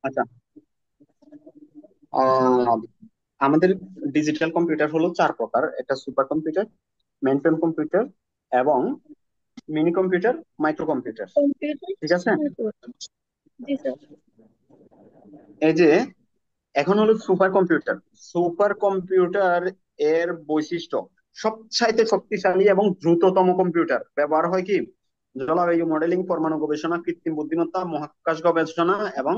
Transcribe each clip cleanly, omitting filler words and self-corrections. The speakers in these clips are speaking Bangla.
আচ্ছা, আহ আমাদের ডিজিটাল কম্পিউটার হলো চার প্রকার। একটা supercomputer, mainframe computer, এবং minicomputer, microcomputer. Computer ঠিক আছে। নেটওয়ার্ক। জি স্যার। এই যে এখন হলো সুপার কম্পিউটার। সুপার কম্পিউটার এর বৈশিষ্ট্য সবচাইতে শক্তিশালী এবং দ্রুততম কম্পিউটার। ব্যবহার হয় কি? জলবায়ু মডেলিং, পরমাণু গবেষণা, কৃত্রিম বুদ্ধিমত্তা, মহাকাশ গবেষণা এবং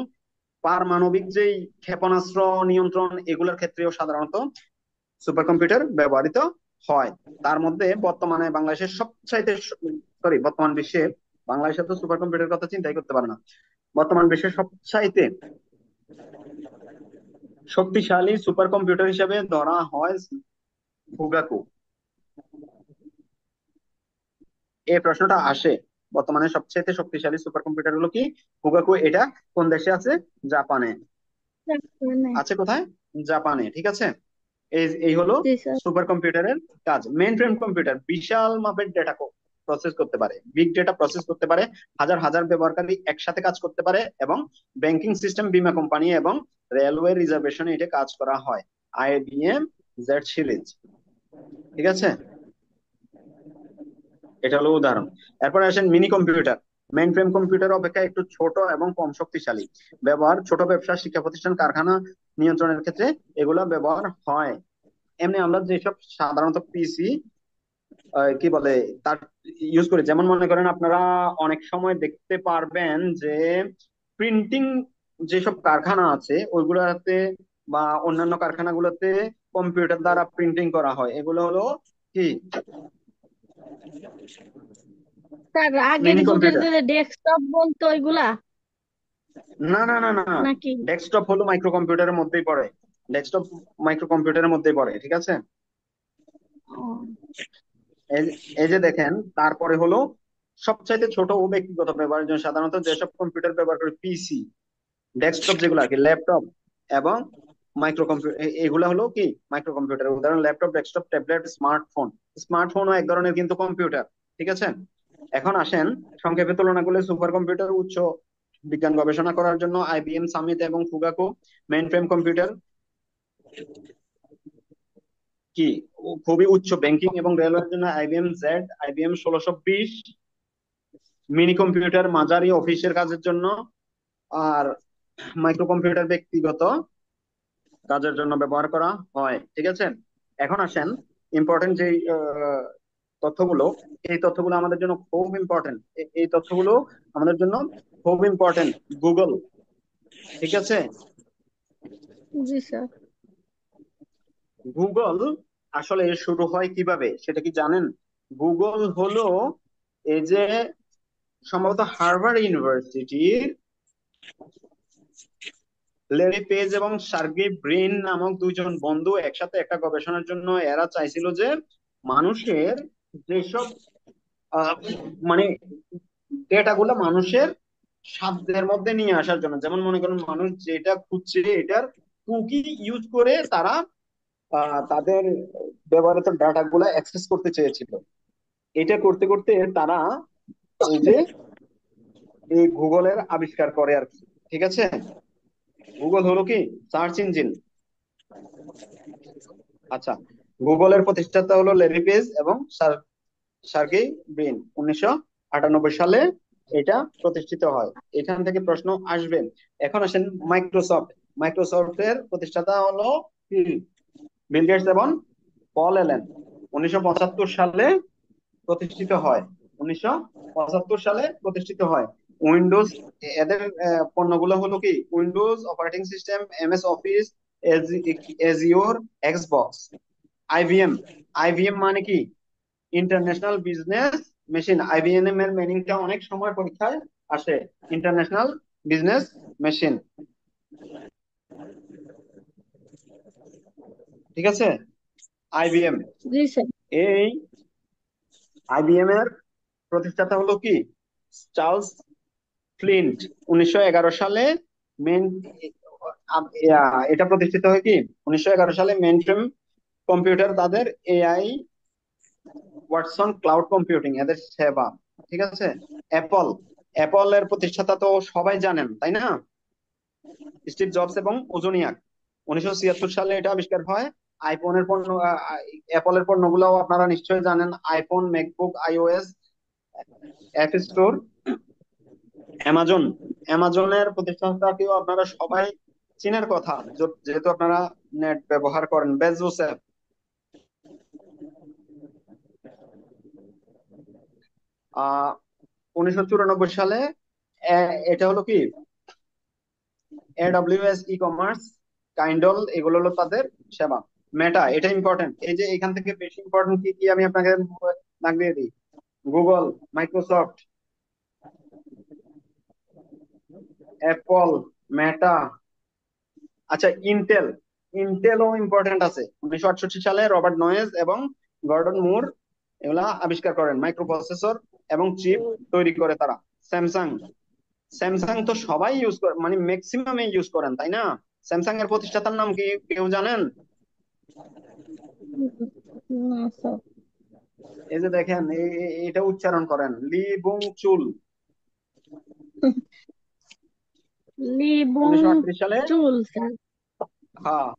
পারমাণবিক যেই ক্ষেপণাস্ত্র নিয়ন্ত্রণ, এগুলোর ক্ষেত্রেও সাধারণত সুপার কম্পিউটার ব্যবহৃত হয়। তার মধ্যে বর্তমানে বাংলাদেশের সবচাইতে, সরি, বর্তমান বিশ্বে, বাংলাদেশে তো সুপার কম্পিউটার কথা চিন্তাই করতে পারে না। বর্তমান বিশ্বের সবচাইতে শক্তিশালী সুপার কম্পিউটার হিসেবে ধরা হয় ফুগাকু। এই প্রশ্নটা আসে, বর্তমানে সবচেয়ে শক্তিশালী সুপার কম্পিউটার হলো কি? ফুগাকু। এটা কোন দেশে আছে? জাপানে। জাপানে। আছে কোথায়? জাপানে। ঠিক আছে। এই এই হলো জি স্যার। সুপার কম্পিউটারের কাজ। মেইন ফ্রেম কম্পিউটার বিশাল মাপের ডেটা প্রসেস করতে পারে, বিগ ডেটা প্রসেস করতে পারে, হাজার হাজার ব্যবহারকারী একসাথে কাজ করতে পারে, এবং ব্যাংকিং সিস্টেম, বীমা কোম্পানি এবং রেলওয়ে রিজার্ভেশনে এটা কাজ করা হয়। IBM Z series. ঠিক আছে। এটা হলো উদাহরণ। এরপরে আসেন mini computer. Mainframe computer অপেক্ষা একটু ছোট এবং কম শক্তিশালী। ব্যবহার ছোট ব্যবসা, শিক্ষা প্রতিষ্ঠান, কারখানা নিয়ন্ত্রণের ক্ষেত্রে এগুলা ব্যবহার হয়। এমনি আমরা যেসব সাধারণত পিসি কি বলে তার ইউজ করি, যেমন মনে করেন আপনারা অনেক সময় দেখতে পারবেন যে প্রিন্টিং যেসব কারখানা আছে ওইগুলাতে বা অন্যান্য কারখানাগুলোতে কম্পিউটার দ্বারা প্রিন্টিং করা হয়। এগুলো হলো কি? স্যার আগের মিনি যুগের কম্পিউটার। যে ডেস্কটপ বলতো ওইগুলা না না না না, নাকি? ডেস্কটপ হলো মাইক্রো কম্পিউটারের মধ্যেই পড়ে। ডেস্কটপ মাইক্রো কম্পিউটারের মধ্যেই পড়ে। ঠিক আছে। ও, এই এই যে দেখেন, তারপরে হলো সবচাইতে ছোট ও ব্যক্তিগত ব্যবহারের জন্য সাধারণত যেসব কম্পিউটার ব্যবহার করে, পিসি, ডেস্কটপ যেগুলো আর কি, ল্যাপটপ এবং মাইক্রো কম্পিউটার, এগুলা হলো কি মাইক্রো কম্পিউটার। উদাহরণ ল্যাপটপ, ডেস্কটপ, ট্যাবলেট, স্মার্টফোন। স্মার্টফোনও এক ধরনের কিন্তু কম্পিউটার। ঠিক আছে। এখন আসেন, সংক্ষেপে তুলনা করলে সুপার কম্পিউটার উচ্চ বিজ্ঞান গবেষণা করার জন্য আইবিএম সামিট এবং ফুগাকো। মেইন ফ্রেম কম্পিউটার কি? খুবই উচ্চ ব্যাংকিং এবং রেলওয়ের জন্য IBM Z, IBM 1620। Mini computer মাঝারি অফিসের কাজের জন্য। আর মাইক্রো কম্পিউটার ব্যক্তিগত কাজের জন্য ব্যবহার করা হয়। ঠিক আছে। এখন আসেন ইম্পর্টেন্ট যে তথ্যগুলো, এই তথ্যগুলো আমাদের জন্য খুব ইম্পর্টেন্ট। এই তথ্যগুলো আমাদের জন্য খুব ইম্পর্টেন্ট। গুগল। ঠিক আছে। জি স্যার। গুগল আসলে শুরু হয় কিভাবে সেটা কি জানেন? গুগল হলো এই যে সম্ভবত হার্ভার্ড ইউনিভার্সিটির লেরি পেজ এবং সার্গেই ব্রিন নামক দুইজন বন্ধু একসাথে একটা গবেষণার জন্য এরা চাইছিল যে মানুষের যেসব আহ, মানে ডেটা গুলো মানুষের সাধ্যের মধ্যে নিয়ে আসার জন্য, যেমন মনে করেন মানুষ যেটা খুঁজছে এটার কুকি ইউজ করে তারা তাদের ব্যবহৃত ডাটা গুলা অ্যাক্সেস করতে চেয়েছিল। এটা করতে করতে তারা এই যে এই গুগলের আবিষ্কার করে আর কি। ঠিক আছে। গুগল হলো কি? Search engine. আচ্ছা, গুগলের প্রতিষ্ঠাতা হলো লেরি পেজ এবং সার্গেই ব্রিন। 1998 সালে এটা প্রতিষ্ঠিত হয়। এখান থেকে প্রশ্ন আসবে। এখন আসেন মাইক্রোসফট। মাইক্রোসফটের প্রতিষ্ঠাতা হলো কি? বিল গেটস এবং পল এলেন। 1975 সালে প্রতিষ্ঠিত হয়। 1975 সালে প্রতিষ্ঠিত হয়। উইন্ডোজ, এদের পণ্যগুলো হলো কি? Windows operating system, MS Office, Azure, Xbox. IBM. IBM মানে কি? International business machine. আইবিএম এর মিনিংটা অনেক সময় পরীক্ষায় আসে। International business machine. ঠিক আছে। আইবিএম। জি স্যার। এই আইবিএম এর প্রতিষ্ঠাতা হলো কি? Charles Flint. 1911 সালে মেন এটা প্রতিষ্ঠিত হয় কি? 1911 সালে মেইন ফ্রেম কম্পিউটার তাদের এআই, ওয়াটসন ক্লাউড কম্পিউটিং এদের সেবা। ঠিক আছে। অ্যাপল। অ্যাপল এর প্রতিষ্ঠাতা তো সবাই জানেন, তাই না? স্টিভ জবস এবং ওজোনিয়াক। 1976 সালে এটা আবিষ্কার হয়। আইফোনের পণ্য, অ্যাপলের পণ্যগুলোও আপনারা নিশ্চয়ই জানেন, iPhone, MacBook, iOS, App Store, Amazon. অ্যামাজনের প্রতিষ্ঠাতাকেও আপনারা সবাই চীনের কথা, যেহেতু আপনারা নেট ব্যবহার করেন, বেজোসেফ। 1994 সালে এটা হলো কি, এডব্লিউএস ই কমার্স, কাইন্ডল, এগুলো হলো তাদের সেবা। মেটা, এটা ইম্পর্টেন্ট, এই যে এখান থেকে বেশি ইম্পর্টেন্ট কি কি আমি আপনাকে দাগ দিয়ে দিই। গুগল, মাইক্রোসফট, অ্যাপল, মেটা। আচ্ছা, ইন্টেল। ইন্টেলও ইম্পর্টেন্ট আছে। 1968 সালে রবার্ট নয়েজ এবং গর্ডন মুর এগুলা আবিষ্কার করেন, মাইক্রো প্রসেসর এবং চিপ তৈরি করে তারা। স্যামসাং। স্যামসাং তো সবাই ইউজ করে, মানে ম্যাক্সিমাম ইউজ করেন, তাই না? স্যামসাং এর প্রতিষ্ঠাতার নাম কি কেউ জানেন? না স্যার। এই যে দেখেন, এটা উচ্চারণ করেন, লি বুং চুল। লিবুং 1938 সালে, চুল স্যার। হ্যাঁ,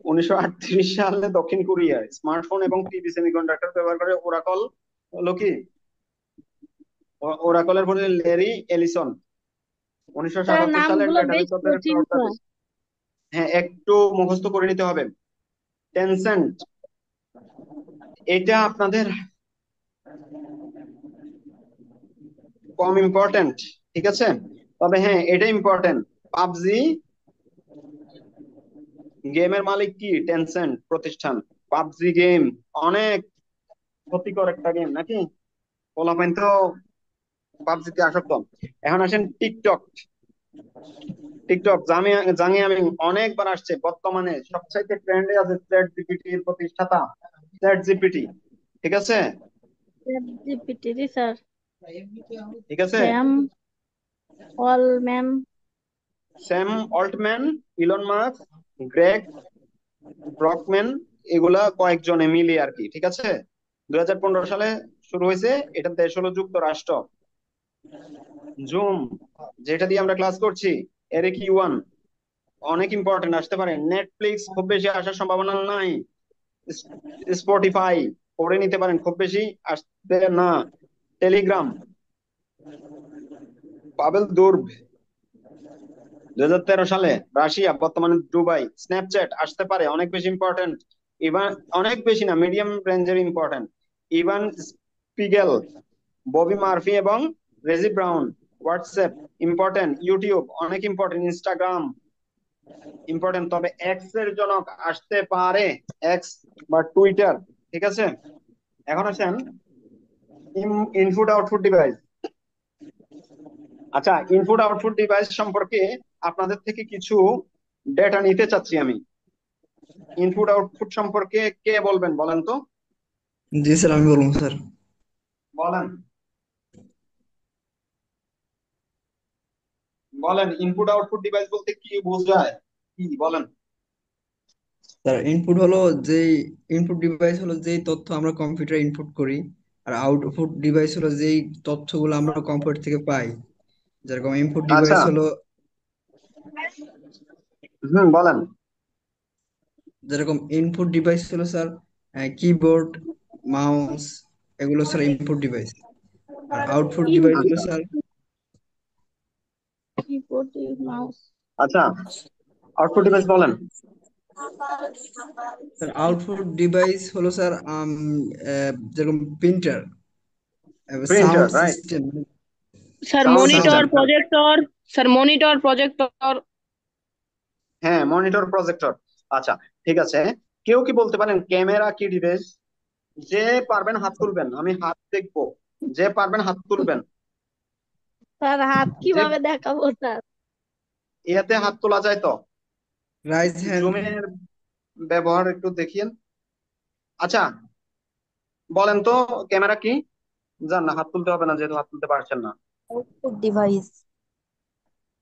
1938 সালে দক্ষিণ কোরিয়ায় স্মার্টফোন এবং টিভি সেমিকন্ডাক্টর ব্যবহার করে ওরাকল হলো কি, ওরাকলের পরে ল্যারি এলিসন। উনিশশো স্যার সাতাত্তর সালে নামগুলো টাটা বেশ রিসোর্টের কঠিন ক্লাউড স্যার। সার্ভিস। হ্যাঁ, একটু মুখস্থ করে নিতে হবে। টেনসেন্ট, এটা আপনাদের কম ইম্পর্টেন্ট, ঠিক আছে? তবে হ্যাঁ, এটা ইম্পর্টেন্ট। পাবজি গেমের মালিক কি? টেনসেন্ট প্রতিষ্ঠান। পাবজি গেম অনেক ক্ষতিকর একটা গেম নাকি? পোলাপাইন তো পাবজিতে আসক্ত। এখন আসেন টিকটক। টিকটক জাঙ্গিয়া মিং অনেকবার আসছে, বর্তমানে সবচাইতে ট্রেন্ডে আছে চ্যাট জিপিটি এর প্রতিষ্ঠাতা, চ্যাট জিপিটি। ঠিক আছে? চ্যাট জিপিটি, জি স্যার। ঠিক আছে। Sam Altman. Sam Altman, Elon Musk, Greg Brockman, এগুলা কয়েকজনে মিলিয়ে আর কি, ঠিক আছে? 2015 সালে শুরু হয়েছে। এটার দেশ হলো যুক্তরাষ্ট্র। জুম, যেটা দিয়ে আমরা ক্লাস করছি, এরিক ইউয়ান, অনেক ইম্পর্টেন্ট, আসতে পারে। নেটফ্লিক্স খুব বেশি আসার সম্ভাবনা নাই। স্পটিফাই পড়ে নিতে পারেন, খুব বেশি আসবে না। টেলিগ্রাম, পাবেল দুর্ব। 2013 সালে রাশিয়া, বর্তমানে দুবাই। স্ন্যাপচ্যাট আসতে পারে, অনেক বেশি ইম্পর্টেন্ট। ইভান, অনেক বেশি না, মিডিয়াম রেঞ্জের important. Evan Spiegel, Bobby Murphy এবং Reggie Brown. WhatsApp important. YouTube অনেক ইম্পর্টেন্ট। ইনস্টাগ্রাম ইম্পর্টেন্ট, তবে এক্স এর জনক আসতে পারে, এক্স বা টুইটার। ঠিক আছে। এখন আসেন ইনপুট আউটপুট ডিভাইস। আচ্ছা, ইনপুট আউটপুট ডিভাইস সম্পর্কে আপনাদের থেকে কিছু ডেটা নিতে চাচ্ছি আমি। ইনপুট আউটপুট সম্পর্কে কে বলবেন, বলেন তো? জি স্যার, আমি বলবো স্যার। বলেন, বলেন ইনপুট আউটপুট ডিভাইস বলতে কি বোঝায়, কি বলেন? স্যার, ইনপুট হলো যেই ইনপুট ডিভাইস হলো যেই তথ্য আমরা কম্পিউটারে ইনপুট করি, আর আউটপুট ডিভাইস হলো যেই তথ্যগুলো আমরা কম্পিউটার থেকে পাই। যেরকম ইনপুট আচ্ছা, ডিভাইস হলো, বলেন। স্যার কিবোর্ড, মাউস, এগুলো স্যার ইনপুট ডিভাইস। আর আউটপুট ডিভাইস হলো আচ্ছা, স্যার, কিবোর্ড, মাউস। আচ্ছা, আউটপুট ডিভাইস বলেন। স্যার যেরকম printer, printer, sound right. System, sir sound sound. Monitor, system, হ্যাঁ। প্রজেক্টর। Sir monitor, projector. হ্যাঁ, মনিটর, প্রজেক্টর। আচ্ছা, ঠিক আছে। কেউ কি বলতে পারেন ক্যামেরা কি ডিভাইস? যে পারবেন হাত তুলবেন, আমি হাত দেখবো। যে পারবেন হাত তুলবেন। স্যার হাত যে কিভাবে দেখাবো স্যার? ইয়াতে হাত তোলা যায় তো, রাইজ হ্যান্ড। জুমের ব্যবহার একটু দেখিয়েন। আচ্ছা, বলেন তো ক্যামেরা কি? জান না, হাত তুলতে হবে না, যেহেতু হাত তুলতে পারছেন না। Output device.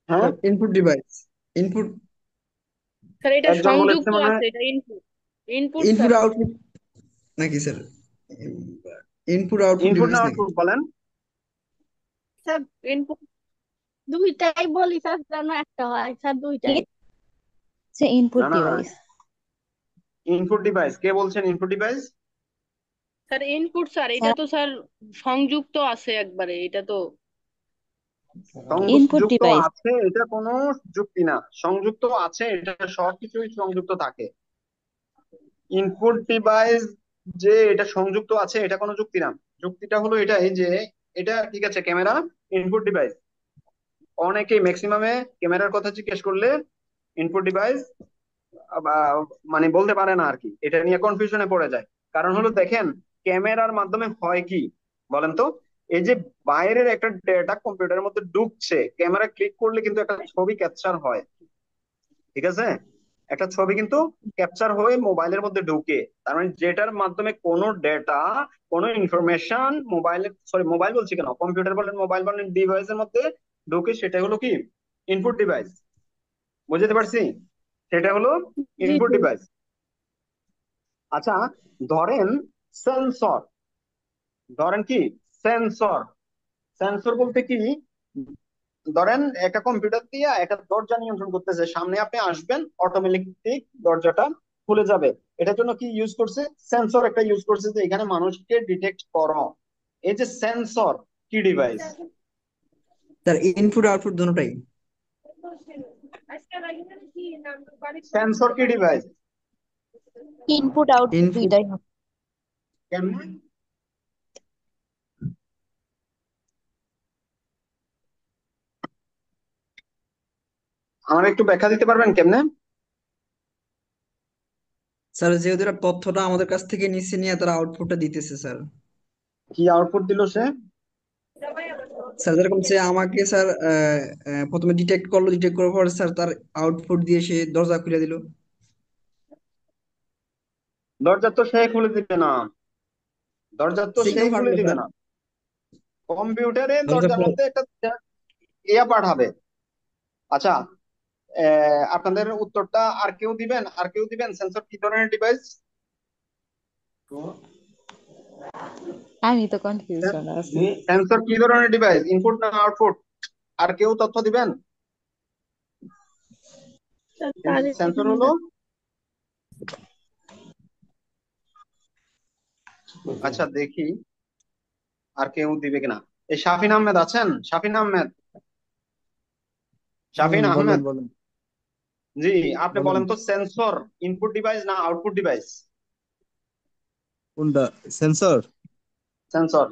হ্যাঁ, ইনপুট ডিভাইস, ইনপুট স্যার এটা একজন বলেছে সংযুক্ত মানে। আছে, এটা input. Input input sir. Output নাকি স্যার? ইনপুট আউটপুট ইনপুট না ডিভাইস নাকি? আউটপুট বলেন? Sir input. দুইটাই বলি স্যার, যেন একটা হয় স্যার, দুইটাই। সে ইনপুট না না, ডিভাইস। ইনপুট ডিভাইস কে বলছেন? Input device sir input sir, এটা স্যার তো স্যার সংযুক্ত আছে একবারে, এটা তো ইনপুট সংযুক্ত ডিভাইস। আছে, এটা কোনো যুক্তি না। সংযুক্ত আছে, এটা সবকিছুই সংযুক্ত থাকে। ইনপুট ডিভাইস যে এটা সংযুক্ত আছে, এটা কোনো যুক্তি না। যুক্তিটা হলো এটাই যে এটা ঠিক আছে, ক্যামেরা ইনপুট ডিভাইস। অনেকেই ম্যাক্সিমামে ক্যামেরার কথা জিজ্ঞেস করলে ইনপুট ডিভাইস মানে বলতে পারে না আর কি, এটা নিয়ে কনফিউশনে পড়ে যায়। কারণ হলো দেখেন, ক্যামেরার মাধ্যমে হয় কি বলেন তো, এই যে বাইরের একটা ডেটা কম্পিউটারের মধ্যে ঢুকছে, ক্যামেরা ক্লিক করলে কিন্তু একটা ছবি ক্যাপচার হয়, ঠিক আছে? একটা ছবি কিন্তু ক্যাপচার হয়ে মোবাইলের মধ্যে ঢুকে, তার মানে যেটার মাধ্যমে কোনো ডেটা, কোনো ইনফরমেশন মোবাইলের, সরি মোবাইল বলছি কেন, কম্পিউটার বলেন মোবাইল বলেন, ডিভাইসের মধ্যে ঢুকে, সেটা হলো কি ইনপুট ডিভাইস। বুঝতে পারছি? সেটা হলো জি ইনপুট জি। ডিভাইস। আচ্ছা, ধরেন সেন্সর, ধরেন কি সেন্সর, সেন্সর বলতে কি, ধরেন একটা কম্পিউটার দিয়ে একটা দরজা নিয়ন্ত্রণ করতেছে, সামনে আপনি আসবেন অটোমেটিক দরজাটা খুলে যাবে। এটার জন্য কি ইউজ করছে? সেন্সর একটা ইউজ করছে, যে এখানে মানুষকে ডিটেক্ট করো। এই যে সেন্সর কি ডিভাইস? স্যার ইনপুট আউটপুট দুটোটাই। সেন্সর কি ডিভাইস? ইনপুট আউটপুট ইনপুট দুইটাই হবে। কেমন? আমার একটু ব্যাখ্যা দিতে পারবেন কেমনে? স্যার যেহেতু এরা তথ্যটা আমাদের কাছ থেকে নিচ্ছে, নিয়ে তারা আউটপুটটা দিতেছে স্যার। কি আউটপুট দিল সে? স্যার যেরকম সে আমাকে স্যার প্রথমে ডিটেক্ট করলো, ডিটেক্ট করার পর স্যার তার আউটপুট দিয়ে সে দরজা খুলে দিল। দরজা তো সে খুলে দিবে না, দরজা তো সে সে কেউ খুলে পারবে দিবে স্যার না। কম্পিউটারে দরজা দরজার খোলা। মধ্যে একটা ইয়া পাঠাবে। আচ্ছা, আপনাদের উত্তরটা আর কেউ দিবেন? আর কেউ দিবেন? সেন্সর কি ধরনের ডিভাইস? আমি তো কনফিউশন আছি। সেন্সর কি ধরনের ডিভাইস, ইনপুট না আউটপুট? আর কেউ তথ্য দিবেন? স্যার পারি সেন্সর না। হলো, আচ্ছা দেখি আর কেউ দিবে কিনা। এই শাফিন আহমেদ আছেন? শাফিন আহমেদ, শাফিন বলেন আহমেদ, বলেন জি, আপনি বলেন। বলেন তো, সেন্সর ইনপুট ডিভাইস না আউটপুট ডিভাইস? কোনটা সেন্সর? সেন্সর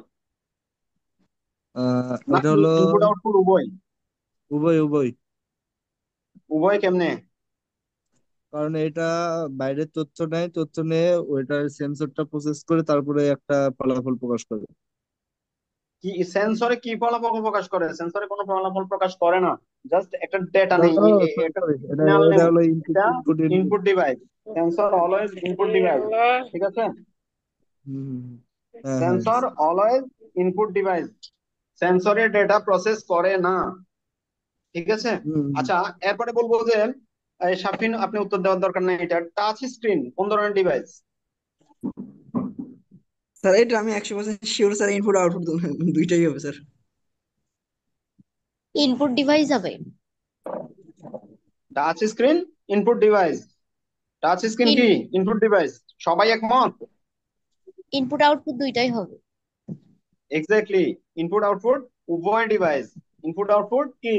এটা নাকি হলো ইনপুট আউটপুট উভয়? উভয় উভয়। উভয় কেমনে? কারণ এটা বাইরের তথ্য নেয়, তথ্য নিয়ে ওইটার সেন্সরটা প্রসেস করে তারপরে একটা ফলাফল প্রকাশ করে। কি সেন্সরে কি ফলাফল প্রকাশ করে? সেন্সরে কোনো ফলাফল প্রকাশ করে না, জাস্ট একটা ডেটা ও নেই, সরি একটা সরি, এটা সিগন্যাল এটা নেই। হলো ইনপুট এটা input input. Input device. Sensor always input device, আল্লাহ। ঠিক আছে? হুম হুম, হ্যাঁ হ্যাঁ। সেন্সর অলওয়েজ ইনপুট ডিভাইস, সেন্সরে ডেটা প্রসেস করে না, ঠিক আছে? হুম হুম। আচ্ছা, এরপরে বলবো যে শাফিন, আপনি উত্তর দেওয়ার দরকার নেই, এটা টাচ স্ক্রিন কোন ধরনের ডিভাইস? স্যার এটা আমি 100% শিওর স্যার, ইনপুট আউটপুট দুইটাই হবে স্যার। ইনপুট ডিভাইস হবে। Touch screen input device, touch screen কি ইনপুট ডিভাইস? সবাই একমত? ইনপুট আউটপুট দুইটাই হবে। এক্স্যাক্টলি, ইনপুট আউটপুট উভয় ডিভাইস। ইনপুট আউটপুট কি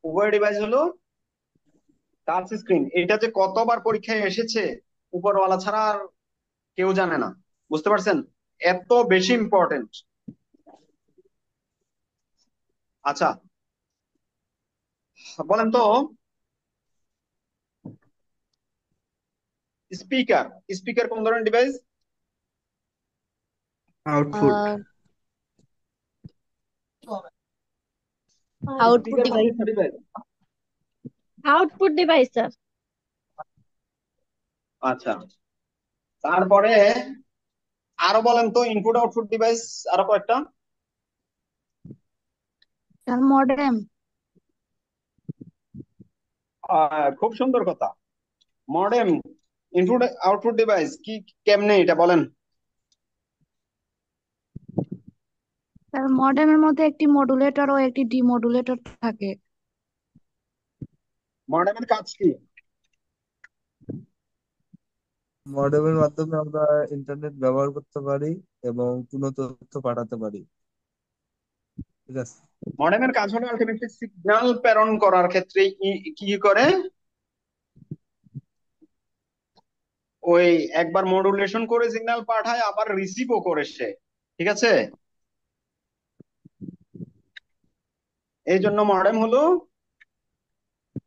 উভয় ডিভাইস হলো টাচ স্ক্রিন। এটা যে কতবার পরীক্ষায় এসেছে উপরওয়ালা ছাড়া আর কেউ জানে না, বুঝতে পারছেন? এত বেশি ইম্পর্টেন্ট। আচ্ছা, বলেন তো, স্পিকার, স্পিকার কোন ধরনের ডিভাইস? আউটপুট। আউটপুট স্পিকার কোন device. Device? Output device sir. আচ্ছা, তারপরে আরো বলেন তো ইনপুট আউটপুট ডিভাইস আরো কয়েকটা। Sir modem. খুব সুন্দর কথা, মডেম ইনপুট আউটপুট ডিভাইস। কি কেমনে এটা বলেন? স্যার মডেমের মধ্যে একটি মডুলেটর ও একটি ডিমodulator থাকে। মডেমের কাজ কি? মডেমের মাধ্যমে আমরা ইন্টারনেট ব্যবহার করতে পারি এবং কোনো তথ্য পাঠাতে পারি। ঠিক আছে। মডেমের কাজ হলো আলটিমেটলি সিগন্যাল প্রেরণ করার ক্ষেত্রে কি করে, ওই একবার মডুলেশন করে সিগন্যাল পাঠায়, আবার রিসিভও করে সে। ঠিক আছে, এই জন্য মডেম হলো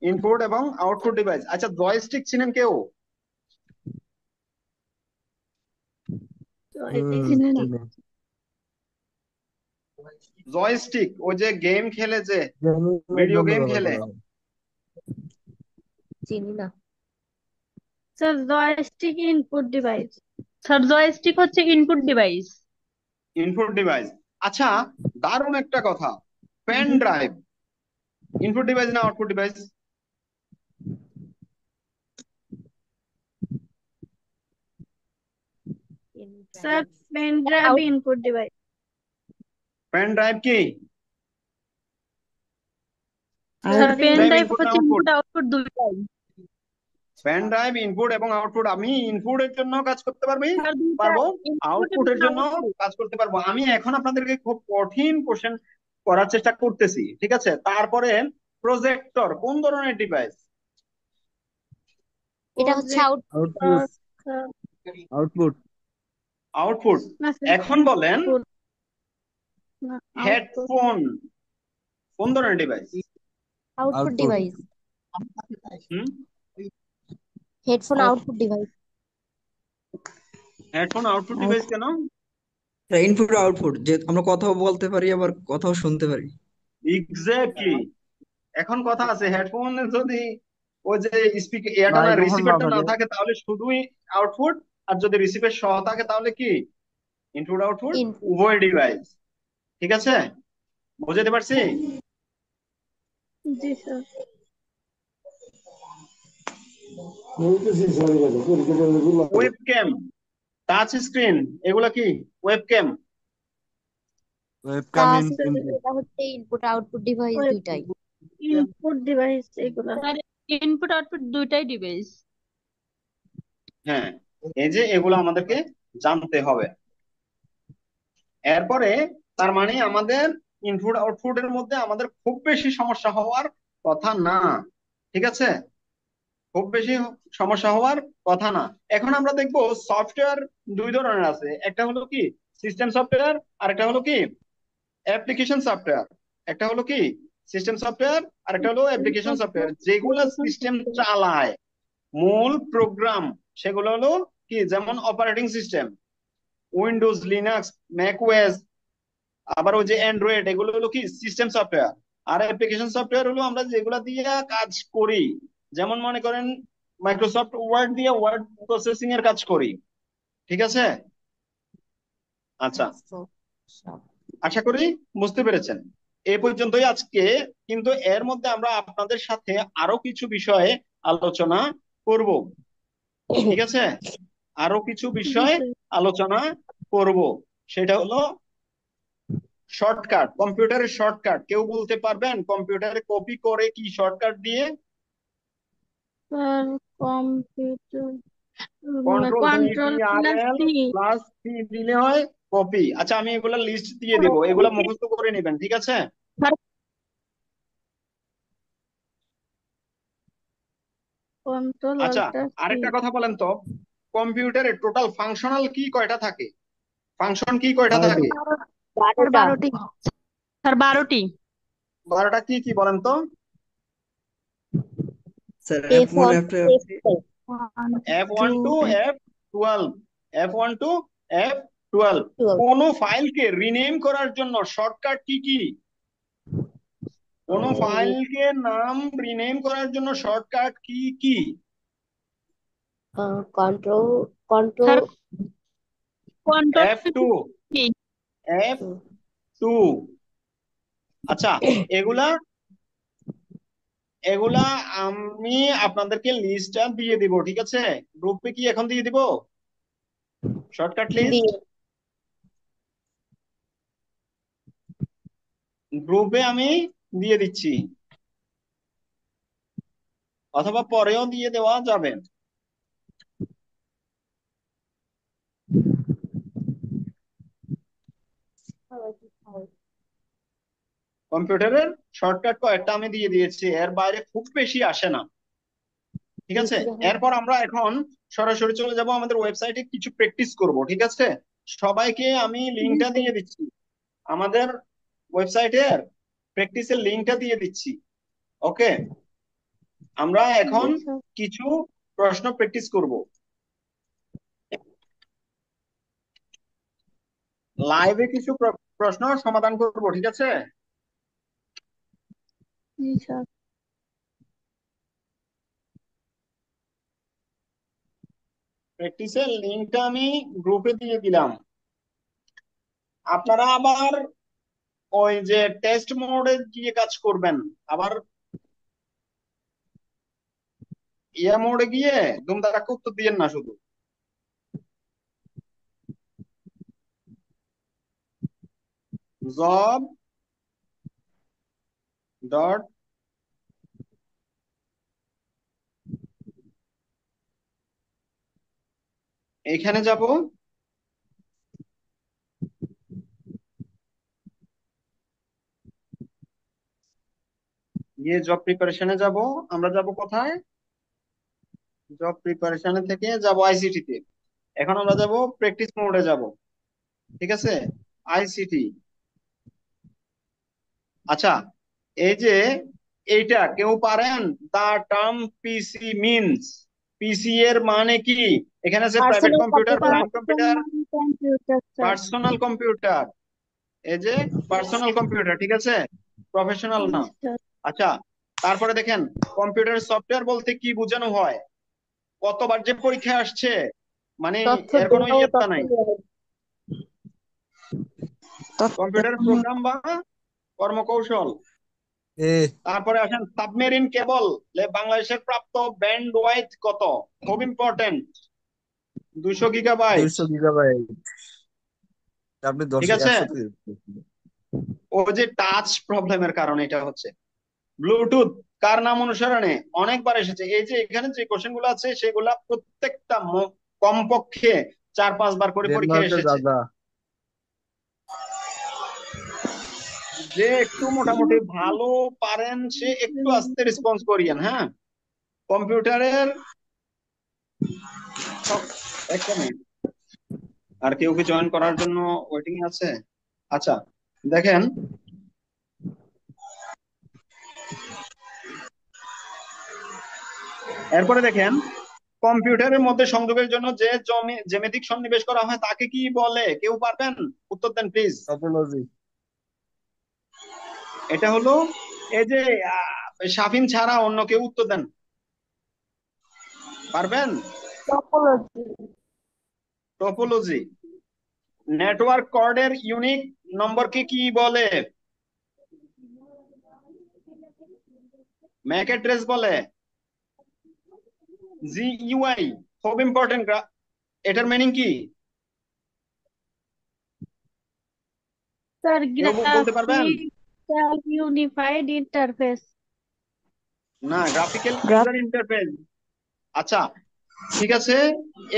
ইনপুট এবং আউটপুট ডিভাইস। আচ্ছা, জয়স্টিক চিনেন কেউ? চিনি না। চিনি। জয়স্টিক, ওই যে গেম খেলে, যে গেমিংয়ের ভিডিও জন্য গেম ব্যবহার খেলে, করা হয়। চিনি না। Sir joystick input device. Sir joystick হচ্ছে ইনপুট ডিভাইস। Input device. আচ্ছা, দারুণ একটা কথা, পেন ড্রাইভ ইনপুট ডিভাইস না output device? Sir pen drive input device. Pen drive কি? Sir pen drive drive input না হচ্ছে আউটপুট? ইনপুট আউটপুট দুইটাই। পেন ড্রাইভ ইনপুট এবং আউটপুট। আমি ইনপুটের জন্য কাজ করতে স্যার দুইটা পারবো, ইনপুট এবং আউটপুটের জন্য আউটপুট। কাজ করতে পারবো। আমি এখন আপনাদেরকে খুব কঠিন কোশ্চেন করার চেষ্টা করতেছি, ঠিক আছে? তারপরে প্রজেক্টর কোন ধরনের ডিভাইস? এটা হচ্ছে আউটপুট। আউটপুট। আউটপুট। না স্যার, এখন বলেন, input না আউটপুট। হেডফোন কোন ধরনের ডিভাইস? Output output. ডিভাইস। হুম, headphone output device. Headphone output device কেন? ইনপুট আউটপুট, যে আমরা কথাও বলতে পারি আবার কথাও শুনতে পারি। এক্স্যাক্টলি। এখন কথা আছে, হেডফোনে যদি ওই যে স্পিকার এটা না, মাইক্রোফোন না রিসিভারটা না থাকে। থাকে, তাহলে শুধুই আউটপুট। আর যদি রিসিভার সহ থাকে তাহলে কি ইনপুট আউটপুট ইনপুট। উভয় ডিভাইস। ঠিক আছে, বুঝাতে পারছি? জি স্যার। ওয়েবক্যাম, টাচ স্ক্রিন, এগুলা কি webcam? Webcam touch sir input. এটা হচ্ছে ইনপুট আউটপুট ডিভাইস দুইটাই। ইনপুট ডিভাইস এগুলা। স্যার ইনপুট আউটপুট দুইটাই ডিভাইস। হ্যাঁ, এই যে এগুলো আমাদেরকে জানতে হবে। এরপরে তার মানে আমাদের ইনপুট আউটপুটের মধ্যে আমাদের খুব বেশি সমস্যা হওয়ার কথা না। ঠিক আছে, খুব বেশি সমস্যা হওয়ার কথা না। এখন আমরা দেখবো সফটওয়্যার দুই ধরনের আছে, একটা হলো কি সিস্টেম সফটওয়্যার, আর একটা হলো কি অ্যাপ্লিকেশন সফটওয়্যার। একটা হলো কি সিস্টেম সফটওয়্যার, আর একটা হলো অ্যাপ্লিকেশন সফটওয়্যার। যেগুলো সিস্টেম চালায়, মূল প্রোগ্রাম, সেগুলো হলো কি, যেমন operating system, Windows, Linux, macOS, আবার ওই যে অ্যান্ড্রয়েড, এগুলো হলো কি সিস্টেম সফটওয়্যার। আর অ্যাপ্লিকেশন সফটওয়্যার হলো আমরা যেগুলা দিয়ে কাজ করি, যেমন মনে করেন মাইক্রোসফট ওয়ার্ড দিয়ে ওয়ার্ড প্রসেসিং এর কাজ করি। ঠিক আছে, আচ্ছা, আশা করি বুঝতে পেরেছেন। এ পর্যন্তই আজকে, কিন্তু এর মধ্যে আমরা আপনাদের সাথে আরো কিছু বিষয়ে আলোচনা করব। ঠিক আছে, আরো কিছু জি বিষয় স্যার। আলোচনা করব। সেটা হলো শর্টকাট, কম্পিউটারের শর্টকাট। কেউ বলতে পারবেন কম্পিউটারে কপি করে কি শর্টকাট দিয়ে? Sir computer control C T control আর plus L C. Plus C দিলে হয় কপি। আচ্ছা, আমি এগুলা লিস্ট দিয়ে দিব, এগুলা মুখস্থ করে নেবেন। ঠিক আছে, কন্ট্রোল আচ্ছা, অল্টার সি। আরেকটা কথা বলেন তো, কম্পিউটারে টোটাল ফাংশনাল কি কয়টা থাকে? ফাংশন কি কয়টা 12টি। থাকে? স্যার 12টি। স্যার 12টি। 12টা কি কি বলেন তো? Sir F F1 one F2 one F1 two two F12, F1 two F12। Twelve. কোন ফাইলকে রিনেম করার জন্য শর্টকাট কি কি? কোন ফাইলকে নাম রিনেম করার জন্য শর্টকাট কি কি? Control control sir control F2, কি? F2। আচ্ছা, এগুলা এগুলা আমি আপনাদেরকে লিস্টটা দিয়ে দিব। ঠিক আছে, গ্রুপে কি এখন দিয়ে দিব শর্টকাট লিস্ট? দিয়ে গ্রুপে আমি দিয়ে দিচ্ছি। অথবা পরেও দিয়ে দেওয়া যাবে। কম্পিউটারের শর্টকাট কয়েকটা আমি দিয়ে দিয়েছি, এর বাইরে খুব বেশি আসে না। ঠিক আছে, এরপর আমরা এখন সরাসরি চলে যাব আমাদের ওয়েবসাইটে কিছু প্র্যাকটিস করব। ঠিক আছে, সবাইকে আমি লিঙ্কটা দিয়ে দিচ্ছি, আমাদের ওয়েবসাইটের প্র্যাকটিসের লিঙ্কটা দিয়ে দিচ্ছি। ওকে, আমরা এখন কিছু প্রশ্ন প্র্যাকটিস করব, লাইভে কিছু প্রশ্ন সমাধান করব। ঠিক আছে, জি স্যার। প্র্যাকটিসের লিঙ্কটা আমি গ্রুপে দিয়ে দিলাম। আপনারা আবার ওই যে টেস্ট মোডে গিয়ে কাজ করবেন, আবার ইয়া মোডে গিয়ে দুমদারাক্কা উত্তর দিয়েন না শুধু। জব ডট এখানে যাব, গিয়ে জব প্রিপারেশনে যাব। আমরা যাব কোথায়? জব প্রিপারেশনে থেকে যাব আইসিটি তে। এখন আমরা যাব প্র্যাকটিস মোডে যাব। ঠিক আছে, আইসিটি। আচ্ছা, এই যে এইটা কেউ পারেন? দা টার্ম পিসি মিনস, পিসি এর মানে কি? এখানে আছে private computer, client computer, computer sir. Personal computer. এই যে পার্সোনাল কম্পিউটার, ঠিক আছে, প্রফেশনাল না। আচ্ছা, তারপরে দেখেন কম্পিউটার সফটওয়্যার বলতে কি বোঝানো হয়? কতবার যে পরীক্ষা আসছে, মানে এর কোনো ইয়েটা নাই। কম্পিউটার প্রোগ্রাম বা কর্মকৌশল। তারপরে আসেন সাবমেরিন কেবল, বাংলাদেশের প্রাপ্ত ব্যান্ড ওয়াইথ কত? খুব ইম্পর্টেন্ট, 200 গিগাবাইট। 200 গিগাবাইট। আপনি ঠিক আছে, 100 থেকে ও যে টাচ প্রবলেমের কারণে এটা হচ্ছে। ব্লুটুথ কার নাম অনুসারণে? অনেকবার এসেছে। এই যে এখানে যে কোশ্চেন গুলো আছে সেগুলা প্রত্যেকটা কমপক্ষে 4-5 বার করে পরীক্ষা ডেনমার্কের এসেছে। রাজা। যে একটু মোটামুটি ভালো পারেন সে একটু আস্তে রেসপন্স করিয়েন। হ্যাঁ, কম্পিউটারের একটা মিনিট, আর কেউ কি জয়েন করার জন্য ওয়েটিং আছে? আচ্ছা, দেখেন এরপরে দেখেন কম্পিউটারের মধ্যে সংযোগের জন্য যে জ্যামিতিক সন্নিবেশ করা হয় তাকে কি বলে? কেউ পারবেন? উত্তর দেন প্লিজ। টপোলজি। এটা হলো, এই যে শাফিন ছাড়া অন্য কেউ উত্তর দেন, পারবেন? টপোলজি। নেটওয়ার্ক কর্ডের ইউনিক নম্বরকে কি বলে? ম্যাক অ্যাড্রেস বলে, জিইউআই। খুব ইম্পর্টেন্ট, এটার মিনিং কি? স্যার কেউ বলতে পারবেন? Graphical unified interface. না, গ্রাফিক্যাল ইউজার ইন্টারফেস। আচ্ছা, ঠিক আছে,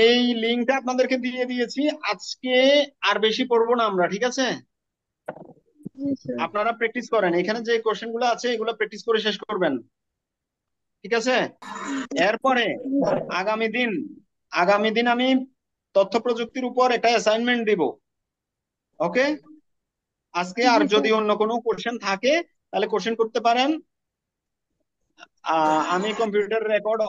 এই লিঙ্কটা আপনাদেরকে দিয়ে দিয়েছি। আজকে আর বেশি পড়বো না আমরা, ঠিক আছে? আপনারা প্র্যাকটিস করেন, এখানে যে কোশ্চেন গুলো আছে এগুলো প্র্যাকটিস করে শেষ করবেন। ঠিক আছে, এরপরে আগামী দিন আমি তথ্য প্রযুক্তির উপর একটা অ্যাসাইনমেন্ট দিব। ওকে, আজকে আর যদি অন্য কোনো কোশ্চেন থাকে তাহলে কোশ্চেন করতে পারেন। আমি কম্পিউটার রেকর্ড